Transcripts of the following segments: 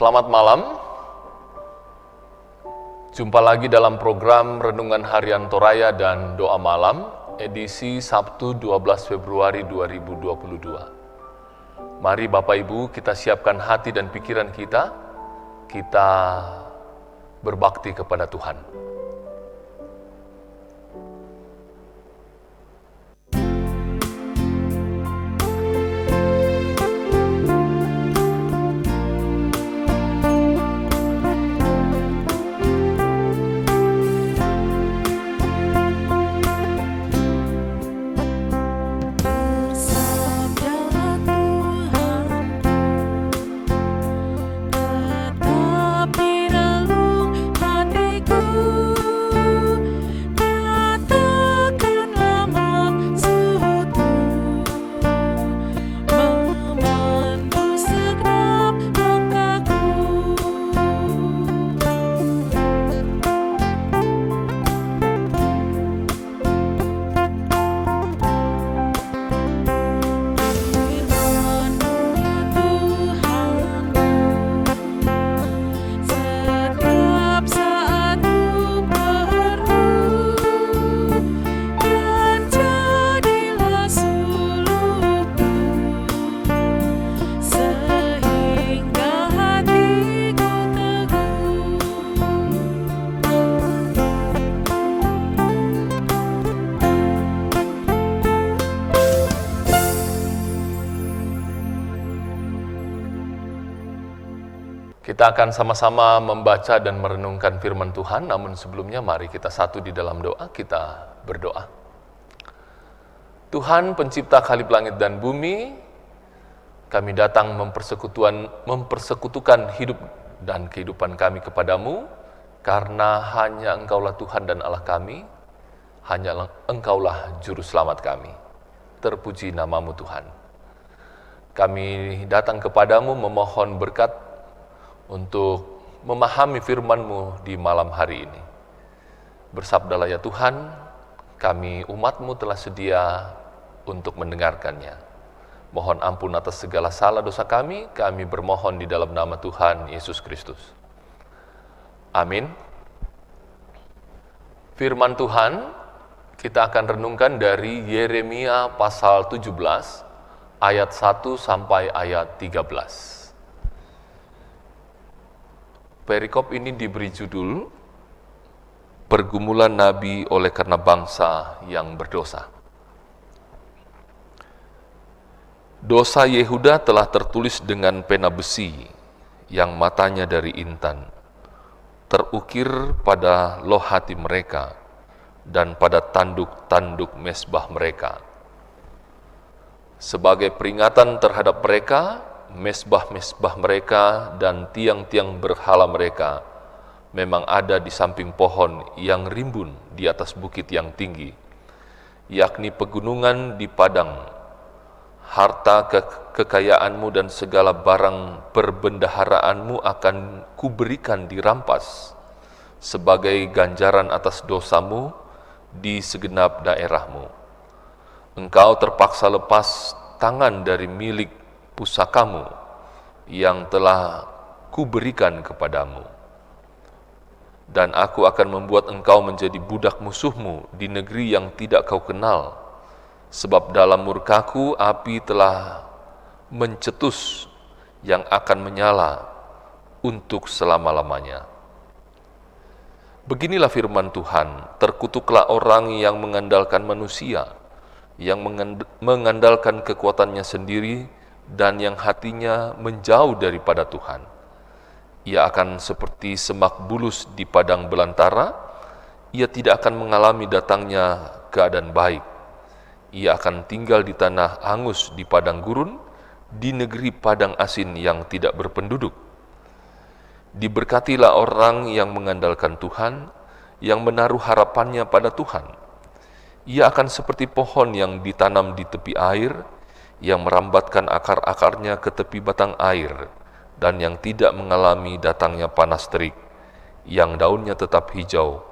Selamat malam. Jumpa lagi dalam program Renungan Harian Toraya dan Doa Malam, edisi Sabtu 12 Februari 2022. Mari Bapak Ibu kita siapkan hati dan pikiran kita berbakti kepada Tuhan. Kita akan sama-sama membaca dan merenungkan firman Tuhan, namun sebelumnya mari kita satu di dalam doa, kita berdoa. Tuhan pencipta Khalib langit dan bumi, kami datang mempersekutukan hidup dan kehidupan kami kepadamu, karena hanya Engkaulah Tuhan dan Allah kami, hanya Engkaulah Juru Selamat kami. Terpuji namamu Tuhan. Kami datang kepadamu memohon berkat untuk memahami firman-Mu di malam hari ini. Bersabdalah ya Tuhan, kami umat-Mu telah sedia untuk mendengarkannya. Mohon ampun atas segala salah dosa kami bermohon di dalam nama Tuhan Yesus Kristus. Amin. Firman Tuhan kita akan renungkan dari Yeremia pasal 17 ayat 1 sampai ayat 13. Perikop ini diberi judul Pergumulan Nabi oleh karena bangsa yang berdosa. Dosa Yehuda telah tertulis dengan pena besi yang matanya dari intan, terukir pada loh hati mereka dan pada tanduk-tanduk mesbah mereka. Sebagai peringatan terhadap mereka, mesbah-mesbah mereka dan tiang-tiang berhala mereka memang ada di samping pohon yang rimbun di atas bukit yang tinggi, yakni pegunungan di padang. Harta kekayaanmu dan segala barang perbendaharaanmu akan kuberikan dirampas sebagai ganjaran atas dosamu di segenap daerahmu. Engkau terpaksa lepas tangan dari milik pusakamu yang telah kuberikan kepadamu. Dan aku akan membuat engkau menjadi budak musuhmu di negeri yang tidak kau kenal, sebab dalam murkaku api telah mencetus yang akan menyala untuk selama-lamanya. Beginilah firman Tuhan, terkutuklah orang yang mengandalkan manusia, yang mengandalkan kekuatannya sendiri, dan yang hatinya menjauh daripada Tuhan. Ia akan seperti semak bulus di padang belantara, ia tidak akan mengalami datangnya keadaan baik. Ia akan tinggal di tanah angus di padang gurun, di negeri padang asin yang tidak berpenduduk. Diberkatilah orang yang mengandalkan Tuhan, yang menaruh harapannya pada Tuhan. Ia akan seperti pohon yang ditanam di tepi air, yang merambatkan akar-akarnya ke tepi batang air, dan yang tidak mengalami datangnya panas terik, yang daunnya tetap hijau,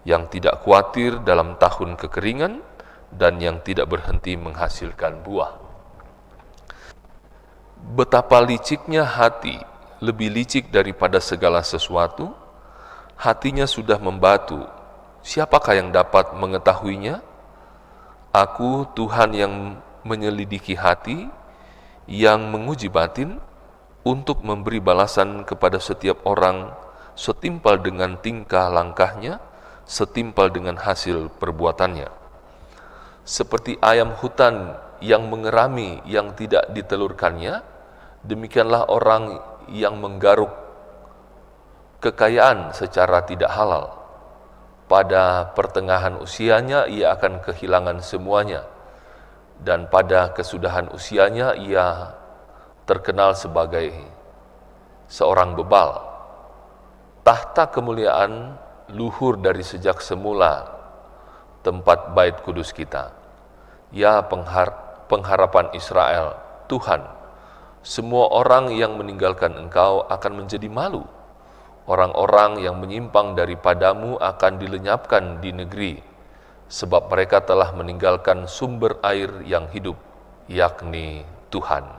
yang tidak khawatir dalam tahun kekeringan, dan yang tidak berhenti menghasilkan buah. Betapa liciknya hati lebih licik daripada segala sesuatu, hatinya sudah membatu. Siapakah yang dapat mengetahuinya? Aku, Tuhan yang menyelidiki hati, yang menguji batin, untuk memberi balasan kepada setiap orang setimpal dengan tingkah langkahnya, setimpal dengan hasil perbuatannya. Seperti ayam hutan yang mengerami yang tidak ditelurkannya, demikianlah orang yang menggaruk kekayaan secara tidak halal. Pada pertengahan usianya ia akan kehilangan semuanya, dan pada kesudahan usianya ia terkenal sebagai seorang bebal. Tahta kemuliaan luhur dari sejak semula tempat bait kudus kita. Ya pengharapan Israel, Tuhan, semua orang yang meninggalkan Engkau akan menjadi malu. Orang-orang yang menyimpang daripadamu akan dilenyapkan di negeri, sebab mereka telah meninggalkan sumber air yang hidup, yakni Tuhan.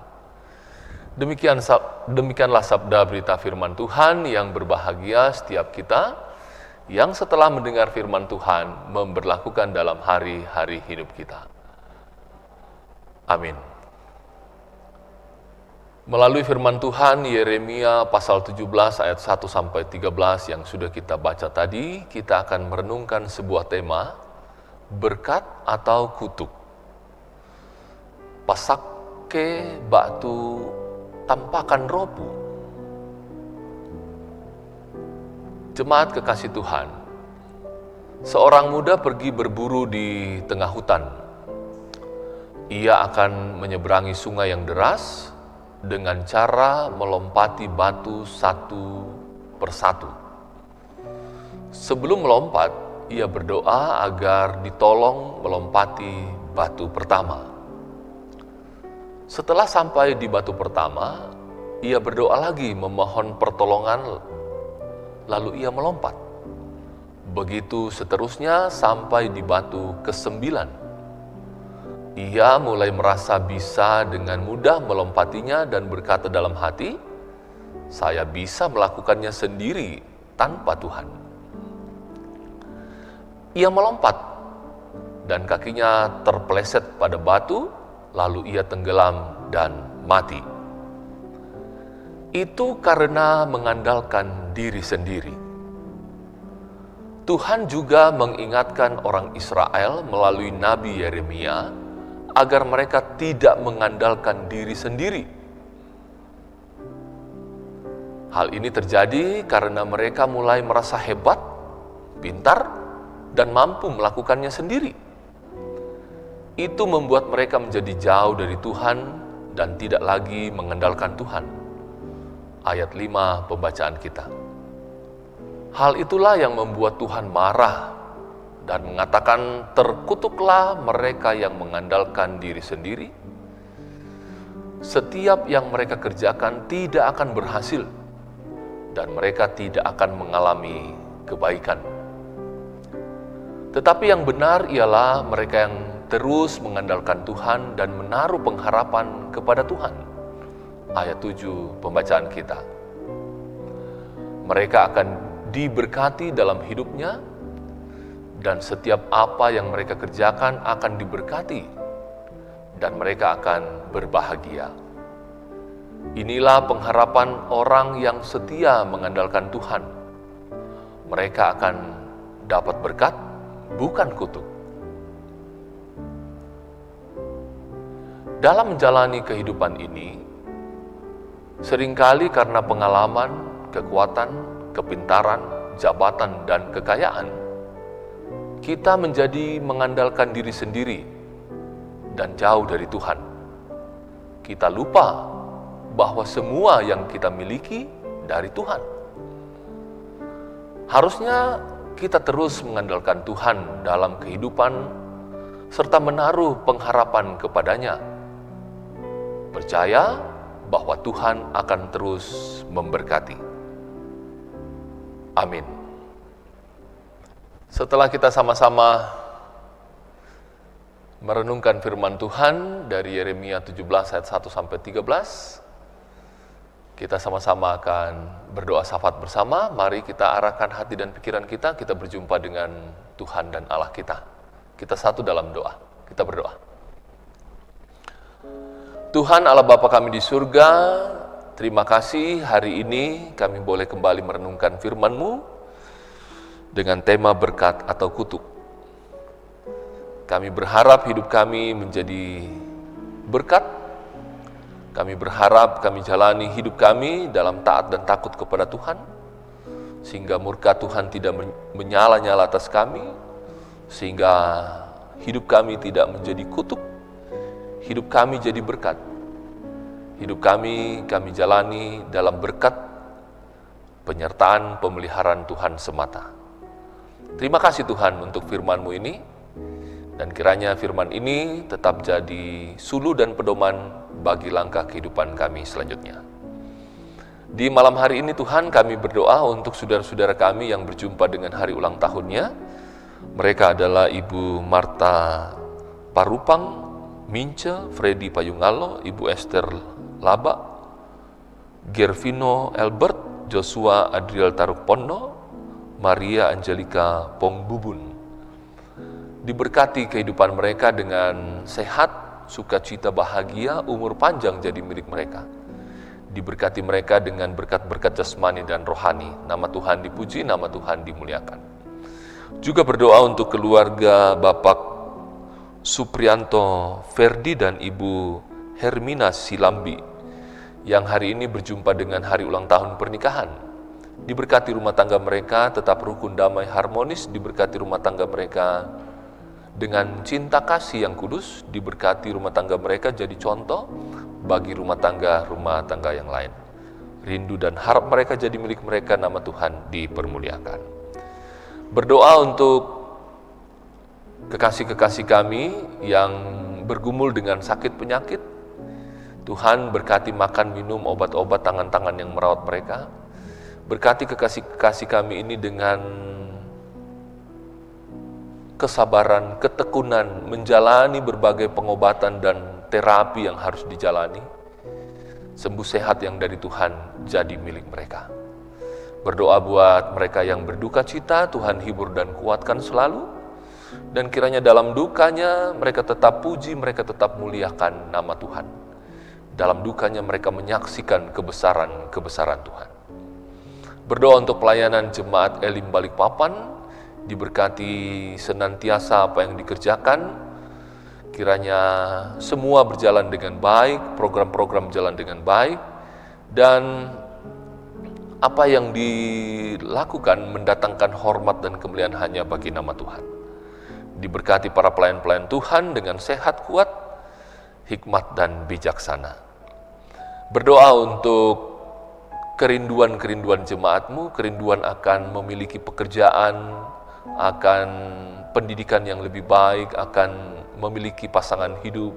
Demikianlah sabda berita firman Tuhan. Yang berbahagia setiap kita yang setelah mendengar firman Tuhan memberlakukan dalam hari-hari hidup kita. Amin. Melalui firman Tuhan Yeremia pasal 17 ayat 1 sampai 13 yang sudah kita baca tadi, kita akan merenungkan sebuah tema, berkat atau kutuk. Pasake batu tampakan robu. Jemaat kekasih Tuhan, seorang muda pergi berburu di tengah hutan. Ia akan menyeberangi sungai yang deras dengan cara melompati batu satu persatu. Sebelum melompat, ia berdoa agar ditolong melompati batu pertama. Setelah sampai di batu pertama, ia berdoa lagi memohon pertolongan, lalu ia melompat. Begitu seterusnya sampai di batu ke-9. Ia mulai merasa bisa dengan mudah melompatinya dan berkata dalam hati, saya bisa melakukannya sendiri tanpa Tuhan. Ia melompat dan kakinya terpeleset pada batu, lalu ia tenggelam dan mati. Itu karena mengandalkan diri sendiri. Tuhan juga mengingatkan orang Israel melalui Nabi Yeremia agar mereka tidak mengandalkan diri sendiri. Hal ini terjadi karena mereka mulai merasa hebat, pintar, dan mampu melakukannya sendiri. Itu membuat mereka menjadi jauh dari Tuhan dan tidak lagi mengandalkan Tuhan. Ayat 5 pembacaan kita. Hal itulah yang membuat Tuhan marah dan mengatakan, terkutuklah mereka yang mengandalkan diri sendiri. Setiap yang mereka kerjakan tidak akan berhasil, dan mereka tidak akan mengalami kebaikan. Tetapi yang benar ialah mereka yang terus mengandalkan Tuhan dan menaruh pengharapan kepada Tuhan. Ayat 7 pembacaan kita. Mereka akan diberkati dalam hidupnya, dan setiap apa yang mereka kerjakan akan diberkati, dan mereka akan berbahagia. Inilah pengharapan orang yang setia mengandalkan Tuhan. Mereka akan dapat berkat, bukan kutuk. Dalam menjalani kehidupan ini, seringkali karena pengalaman, kekuatan, kepintaran, jabatan, dan kekayaan, kita menjadi mengandalkan diri sendiri dan jauh dari Tuhan. Kita lupa bahwa semua yang kita miliki dari Tuhan. Harusnya kita terus mengandalkan Tuhan dalam kehidupan serta menaruh pengharapan kepadanya. Percaya bahwa Tuhan akan terus memberkati. Amin. Setelah kita sama-sama merenungkan firman Tuhan dari Yeremia 17 ayat 1 sampai 13, Kita sama-sama akan berdoa syafaat bersama. Mari kita arahkan hati dan pikiran kita berjumpa dengan Tuhan dan Allah kita. Kita satu dalam doa. Kita berdoa. Tuhan Allah Bapa kami di surga, terima kasih hari ini kami boleh kembali merenungkan firman-Mu dengan tema berkat atau kutuk. Kami berharap hidup kami menjadi berkat. Kami berharap kami jalani hidup kami dalam taat dan takut kepada Tuhan, sehingga murka Tuhan tidak menyala-nyala atas kami, sehingga hidup kami tidak menjadi kutuk. Hidup kami jadi berkat. Hidup kami jalani dalam berkat penyertaan pemeliharaan Tuhan semata. Terima kasih Tuhan untuk firman-Mu ini, dan kiranya firman ini tetap jadi suluh dan pedoman bagi langkah kehidupan kami selanjutnya. Di malam hari ini Tuhan, kami berdoa untuk saudara-saudara kami yang berjumpa dengan hari ulang tahunnya. Mereka adalah Ibu Marta Parupang Mince, Freddy Payungalo, Ibu Esther Laba, Gervino Albert, Joshua Adriel Tarukpono, Maria Angelika Pongbubun. Diberkati kehidupan mereka dengan sehat, sukacita, bahagia, umur panjang jadi milik mereka. Diberkati mereka dengan berkat-berkat jasmani dan rohani. Nama Tuhan dipuji, nama Tuhan dimuliakan. Juga berdoa untuk keluarga Bapak Suprianto Ferdi dan Ibu Hermina Silambi yang hari ini berjumpa dengan hari ulang tahun pernikahan. Diberkati rumah tangga mereka tetap rukun, damai, harmonis. Diberkati rumah tangga mereka dengan cinta kasih yang kudus. Diberkati rumah tangga mereka jadi contoh bagi rumah tangga yang lain. Rindu dan harap mereka jadi milik mereka, nama Tuhan dipermuliakan. Berdoa untuk kekasih-kekasih kami yang bergumul dengan sakit penyakit. Tuhan berkati makan, minum, obat-obat, tangan-tangan yang merawat mereka. Berkati kekasih-kekasih kami ini dengan kesabaran, ketekunan, menjalani berbagai pengobatan dan terapi yang harus dijalani. Sembuh sehat yang dari Tuhan jadi milik mereka. Berdoa buat mereka yang berduka cita, Tuhan hibur dan kuatkan selalu. Dan kiranya dalam dukanya mereka tetap puji, mereka tetap muliakan nama Tuhan. Dalam dukanya mereka menyaksikan kebesaran Tuhan. Berdoa untuk pelayanan jemaat Elim Balikpapan, diberkati senantiasa apa yang dikerjakan. Kiranya semua berjalan dengan baik, program-program jalan dengan baik, dan apa yang dilakukan mendatangkan hormat dan kemuliaan hanya bagi nama Tuhan. Diberkati para pelayan-pelayan Tuhan dengan sehat, kuat, hikmat, dan bijaksana. Berdoa untuk kerinduan-kerinduan jemaat-Mu, kerinduan akan memiliki pekerjaan, akan pendidikan yang lebih baik, akan memiliki pasangan hidup,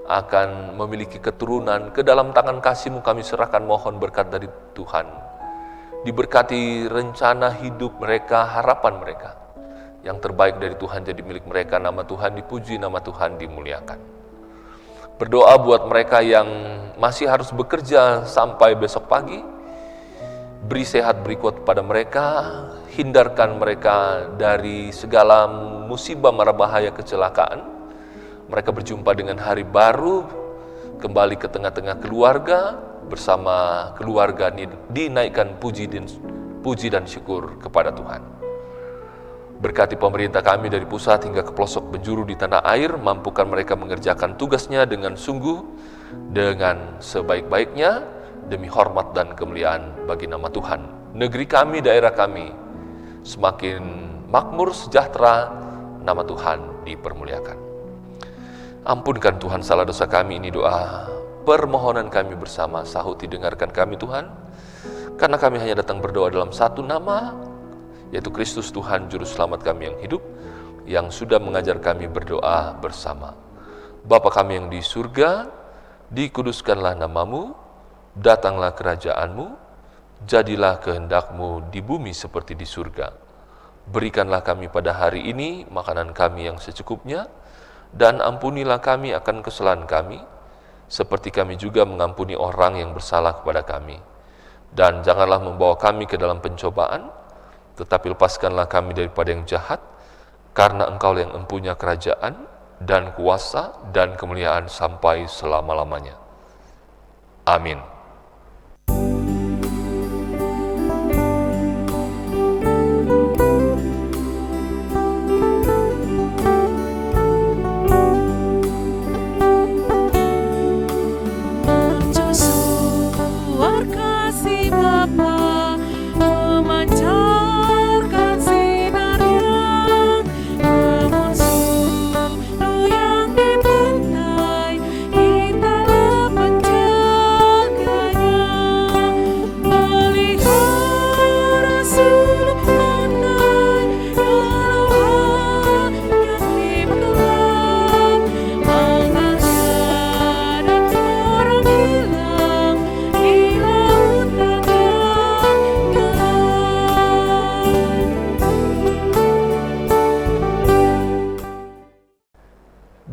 akan memiliki keturunan. Ke dalam tangan kasih-Mu kami serahkan, mohon berkat dari Tuhan. Diberkati rencana hidup mereka, harapan mereka. Yang terbaik dari Tuhan jadi milik mereka, nama Tuhan dipuji, nama Tuhan dimuliakan. Berdoa buat mereka yang masih harus bekerja sampai besok pagi. Beri sehat, beri kuat pada mereka, hindarkan mereka dari segala musibah, mara bahaya, kecelakaan. Mereka berjumpa dengan hari baru, kembali ke tengah-tengah keluarga, bersama keluarga dinaikkan puji dan syukur kepada Tuhan. Berkati pemerintah kami dari pusat hingga ke pelosok penjuru di tanah air, mampukan mereka mengerjakan tugasnya dengan sungguh, dengan sebaik-baiknya, demi hormat dan kemuliaan bagi nama Tuhan. Negeri kami, daerah kami, semakin makmur, sejahtera, nama Tuhan dipermuliakan. Ampunkan Tuhan salah dosa kami, ini doa permohonan kami bersama, sahuti dengarkan kami Tuhan, karena kami hanya datang berdoa dalam satu nama, yaitu Kristus Tuhan Juru Selamat kami yang hidup, yang sudah mengajar kami berdoa bersama. Bapa kami yang di surga, dikuduskanlah nama-Mu, datanglah kerajaan-Mu, jadilah kehendak-Mu di bumi seperti di surga. Berikanlah kami pada hari ini makanan kami yang secukupnya, dan ampunilah kami akan kesalahan kami, seperti kami juga mengampuni orang yang bersalah kepada kami. Dan janganlah membawa kami ke dalam pencobaan, tetapi lepaskanlah kami daripada yang jahat, karena Engkau yang empunya kerajaan, dan kuasa, dan kemuliaan sampai selama-lamanya. Amin.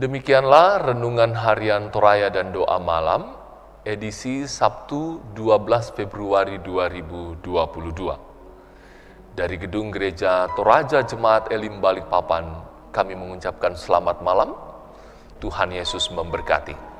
Demikianlah Renungan Harian Toraya dan Doa Malam, edisi Sabtu 12 Februari 2022. Dari Gedung Gereja Toraja Jemaat Elim Balikpapan, kami mengucapkan selamat malam. Tuhan Yesus memberkati.